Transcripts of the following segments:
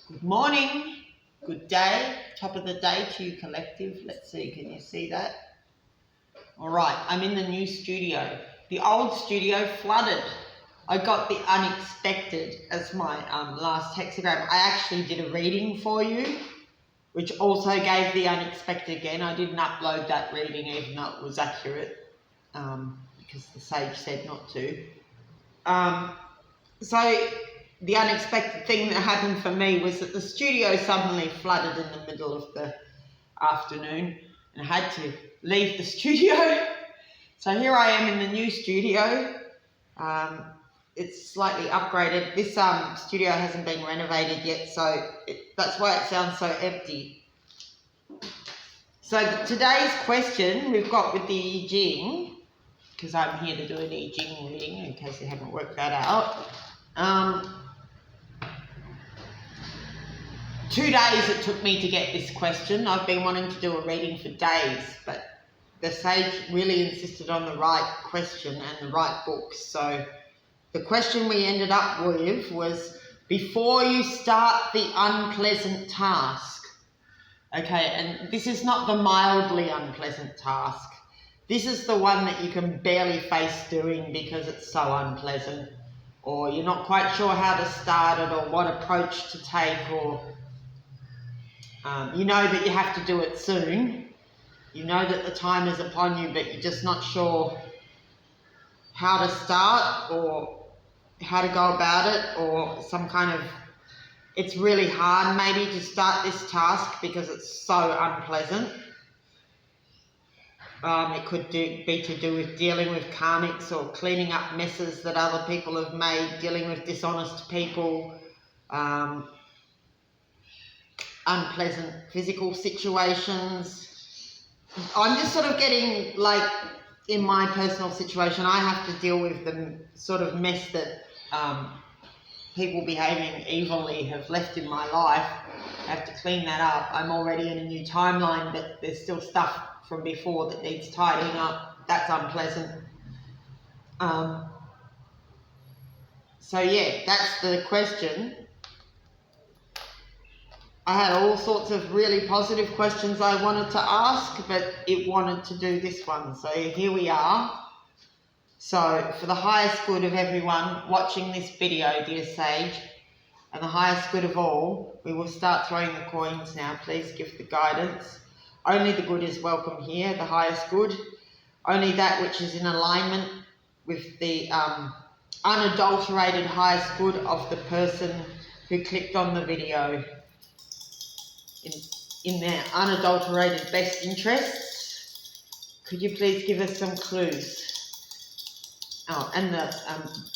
Good morning, good day, top of the day to you collective. Let's see, can you see that? All right, I'm in the new studio. The old studio flooded. I got the unexpected as my last hexagram. I actually did a reading for you, which also gave the unexpected again. I didn't upload that reading even though it was accurate because the sage said not to. So the unexpected thing that happened for me was that the studio suddenly flooded in the middle of the afternoon and I had to leave the studio. So here I am in the new studio. It's slightly upgraded. This studio hasn't been renovated yet, so that's why it sounds so empty. So today's question we've got with the I Ching, because I'm here to do an I Ching reading in case you haven't worked that out. 2 days it took me to get this question. I've been wanting to do a reading for days, but the sage really insisted on the right question and the right book. So the question we ended up with was, before you start the unpleasant task. Okay, and this is not the mildly unpleasant task. This is the one that you can barely face doing because it's so unpleasant, or you're not quite sure how to start it or what approach to take, or you know that you have to do it soon. You know that the time is upon you, but you're just not sure how to start or how to go about it, or some kind of, it's really hard maybe to start this task because it's so unpleasant. It could be to do with dealing with karmics or cleaning up messes that other people have made, dealing with dishonest people, unpleasant physical situations. I'm just sort of getting, like, in my personal situation, I have to deal with the sort of mess that people behaving evilly have left in my life. I have to clean that up. I'm already in a new timeline, but there's still stuff from before that needs tidying up. That's unpleasant. So yeah, that's the question. I had all sorts of really positive questions I wanted to ask, but it wanted to do this one. So here we are. So for the highest good of everyone watching this video, dear sage, and the highest good of all, we will start throwing the coins now. Please give the guidance. Only the good is welcome here, the highest good. Only that which is in alignment with the unadulterated highest good of the person who clicked on the video in their unadulterated best interests. Could you please give us some clues? Oh, and the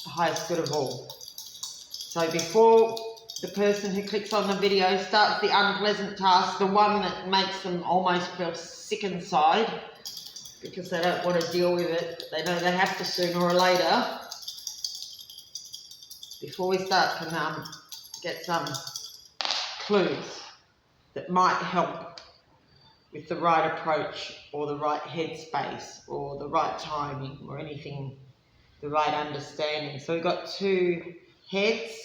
highest good of all. So before the person who clicks on the video starts the unpleasant task, the one that makes them almost feel sick inside because they don't want to deal with it, they know they have to sooner or later. Before we start, can get some clues that might help with the right approach or the right headspace or the right timing or anything, the right understanding. So we've got 2 heads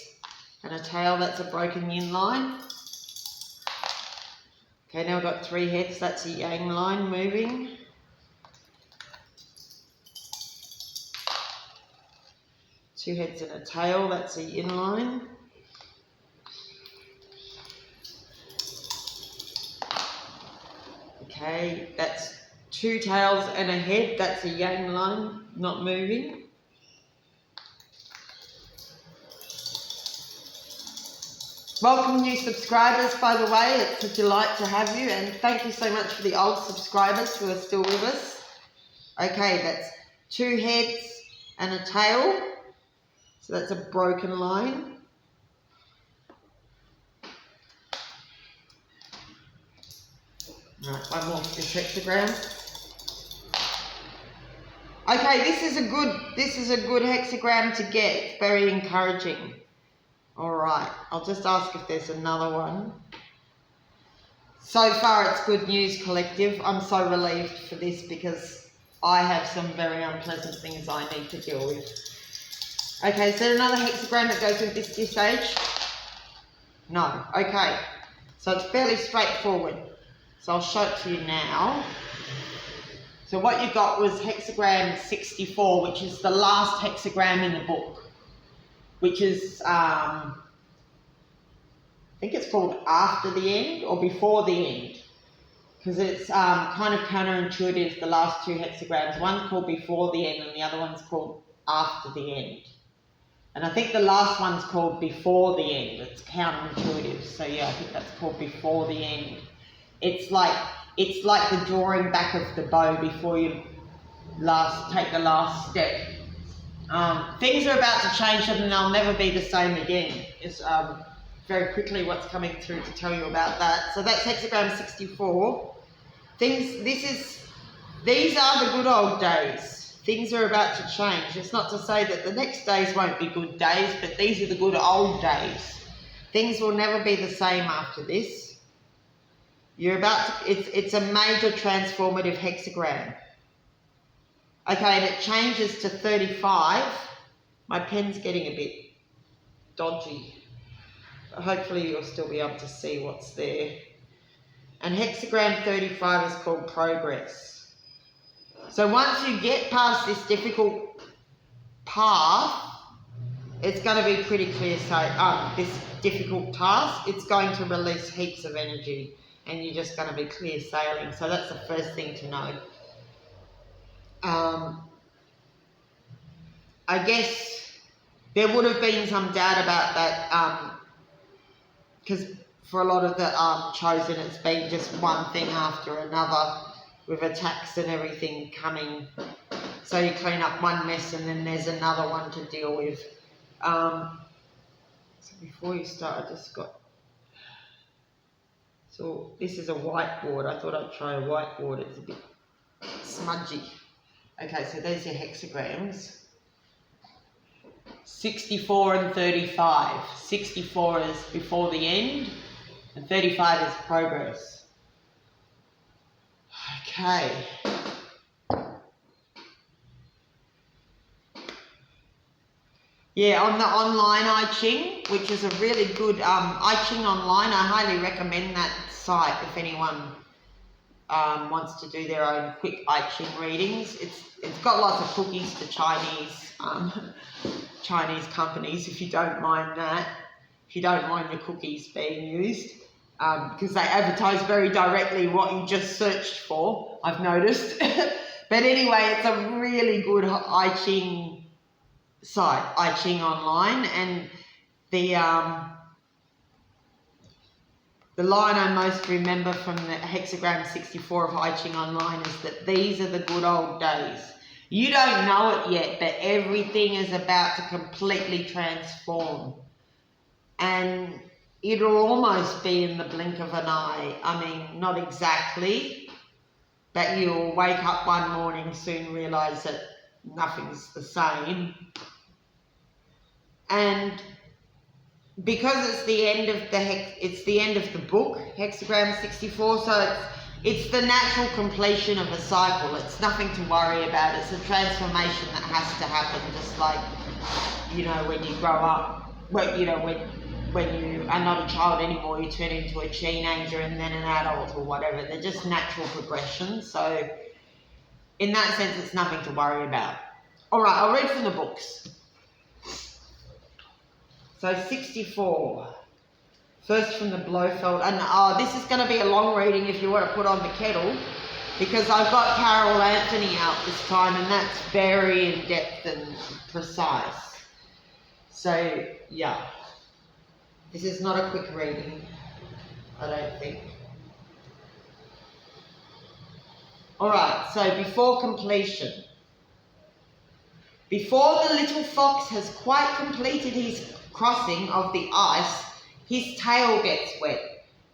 and a tail, that's a broken yin line. Okay, now we've got 3 heads, that's a yang line moving. Two heads and a tail, that's a yin line. Okay, that's 2 tails and a head, that's a yang line, not moving. Welcome new subscribers, by the way. It's a delight to have you, and thank you so much for the old subscribers who are still with us. Okay, that's 2 heads and a tail, so that's a broken line. Right, one more for this hexagram. Okay, this is a good hexagram to get. It's very encouraging. All right, I'll just ask if there's another one. So far, it's good news, collective. I'm so relieved for this because I have some very unpleasant things I need to deal with. Okay, is there another hexagram that goes with this, dear sage? No. Okay. So it's fairly straightforward. So I'll show it to you now. So what you got was hexagram 64, which is the last hexagram in the book, which is, I think it's called after the end or before the end, because it's kind of counterintuitive, the last two hexagrams. One's called before the end and the other one's called after the end. And I think the last one's called before the end. It's counterintuitive. So yeah, I think that's called before the end. It's like the drawing back of the bow before you take the last step. Things are about to change and they'll never be the same again. It's very quickly what's coming through to tell you about that. So that's hexagram 64. These are the good old days. Things are about to change. It's not to say that the next days won't be good days, but these are the good old days. Things will never be the same after this. It's a major transformative hexagram. Okay, and it changes to 35. My pen's getting a bit dodgy. But hopefully you'll still be able to see what's there. And hexagram 35 is called progress. So once you get past this difficult path, it's going to be pretty clear. So this difficult task, it's going to release heaps of energy and you're just going to be clear sailing. So that's the first thing to know. I guess there would have been some doubt about that because for a lot of the chosen, it's been just one thing after another with attacks and everything coming. So you clean up one mess and then there's another one to deal with. So before you start, I just got... So this is a whiteboard. I thought I'd try a whiteboard. It's a bit smudgy. Okay, so there's your hexagrams. 64 and 35. 64 is before the end and 35 is progress. Okay. Yeah, on the online I-Ching, which is a really good I-Ching online. I highly recommend that site if anyone wants to do their own quick I-Ching readings. It's got lots of cookies to Chinese companies, if you don't mind that. If you don't mind your cookies being used, because they advertise very directly what you just searched for, I've noticed. But anyway, it's a really good I-Ching site, I-Ching online, and the line I most remember from the hexagram 64 of I-Ching online is that these are the good old days. You don't know it yet, but everything is about to completely transform, and it'll almost be in the blink of an eye. I mean, not exactly, but you'll wake up one morning, soon realise that nothing's the same. And because it's the end of the book, hexagram 64, so it's the natural completion of a cycle. It's nothing to worry about. It's a transformation that has to happen, just like, you know, when you grow up, when you are not a child anymore, you turn into a teenager and then an adult or whatever. They're just natural progressions. So in that sense, it's nothing to worry about. All right, I'll read from the books. So 64, first from the Blofeld, and this is going to be a long reading if you want to put on the kettle, because I've got Carol Anthony out this time, and that's very in-depth and precise. So, yeah, this is not a quick reading, I don't think. All right, so before completion. Before the little fox has quite completed his crossing of the ice, his tail gets wet.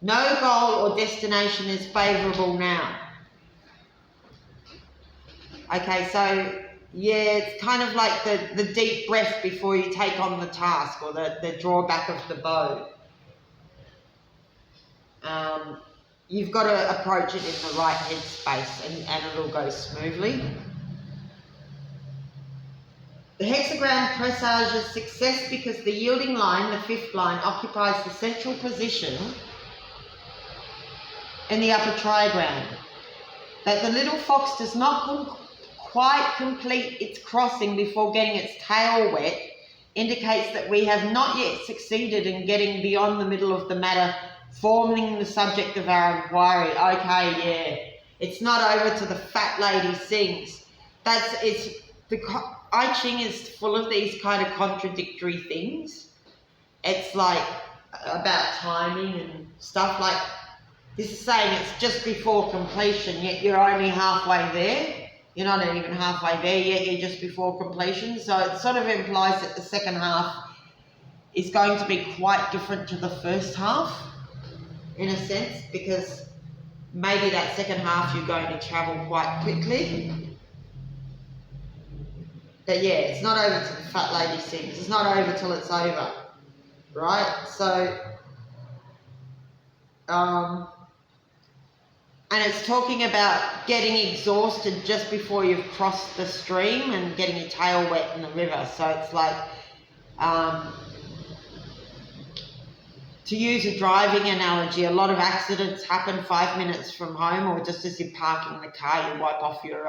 No goal or destination is favourable now. Okay, so yeah, it's kind of like the deep breath before you take on the task, or the drawback of the bow. You've got to approach it in the right headspace and it'll go smoothly. The hexagram hexagram presages success because the yielding line, the fifth line, occupies the central position in the upper trigram. That the little fox does not quite complete its crossing before getting its tail wet indicates that we have not yet succeeded in getting beyond the middle of the matter, forming the subject of our inquiry. Okay, yeah. It's not over till the fat lady sings. I Ching is full of these kind of contradictory things. It's like about timing and stuff like this is saying it's just before completion, yet you're only halfway there. You're not even halfway there yet, you're just before completion. So it sort of implies that the second half is going to be quite different to the first half, in a sense, because maybe that second half you're going to travel quite quickly. But yeah, it's not over till the fat lady sings. It's not over till it's over, right? So, and it's talking about getting exhausted just before you've crossed the stream and getting your tail wet in the river. So it's like, to use a driving analogy, a lot of accidents happen 5 minutes from home, or just as you're parking the car, you wipe off your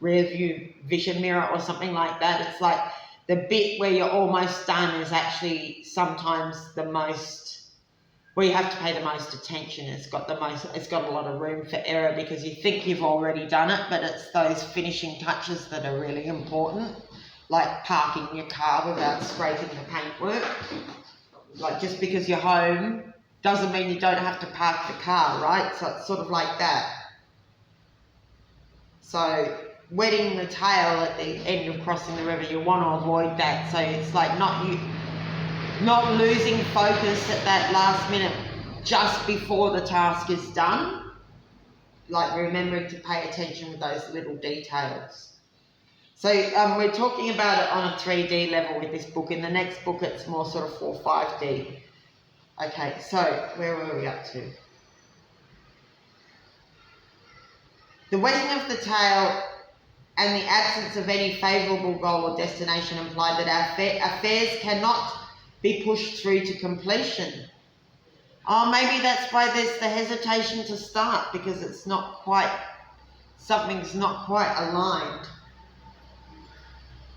rear view vision mirror or something like that. It's like the bit where you're almost done is actually sometimes the most, where you have to pay the most attention. It's got a lot of room for error because you think you've already done it, but it's those finishing touches that are really important, like parking your car without scraping the paintwork. Like just because you're home doesn't mean you don't have to park the car, right? So it's sort of like that. So wetting the tail at the end of crossing the river, you want to avoid that. So it's like not losing focus at that last minute just before the task is done. Like remembering to pay attention with those little details. So we're talking about it on a 3D level with this book. In the next book, it's more sort of 4, 5D. Okay, so where were we up to? The wetting of the tail and the absence of any favourable goal or destination imply that our affairs cannot be pushed through to completion. Oh, maybe that's why there's the hesitation to start, because it's not quite, something's not quite aligned.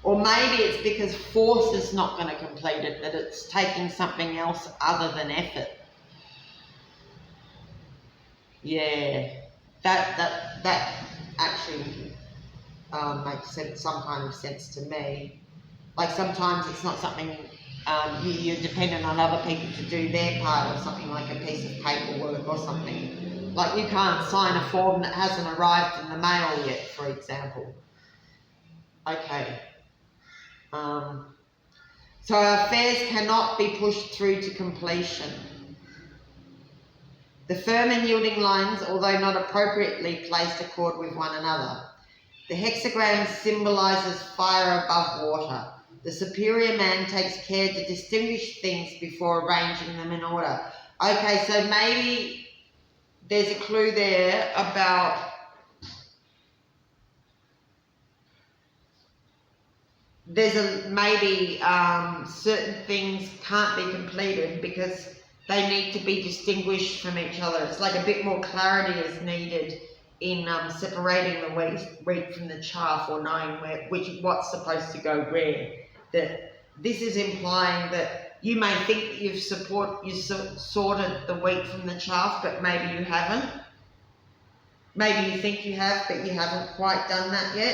Or maybe it's because force is not going to complete it, that it's taking something else other than effort. Yeah, that actually makes sense, some kind of sense to me. Like sometimes it's not something, you're dependent on other people to do their part, or something like a piece of paperwork or something. Like you can't sign a form that hasn't arrived in the mail yet, for example. Okay. So our affairs cannot be pushed through to completion. The firm and yielding lines, although not appropriately placed, accord with one another. The hexagram symbolises fire above water. The superior man takes care to distinguish things before arranging them in order. Okay, so maybe there's a clue there about certain things can't be completed because they need to be distinguished from each other. It's like a bit more clarity is needed in separating the wheat from the chaff, or knowing what's supposed to go where. That this is implying that you may think that you've sorted the wheat from the chaff, but maybe you haven't. Maybe you think you have, but you haven't quite done that yet.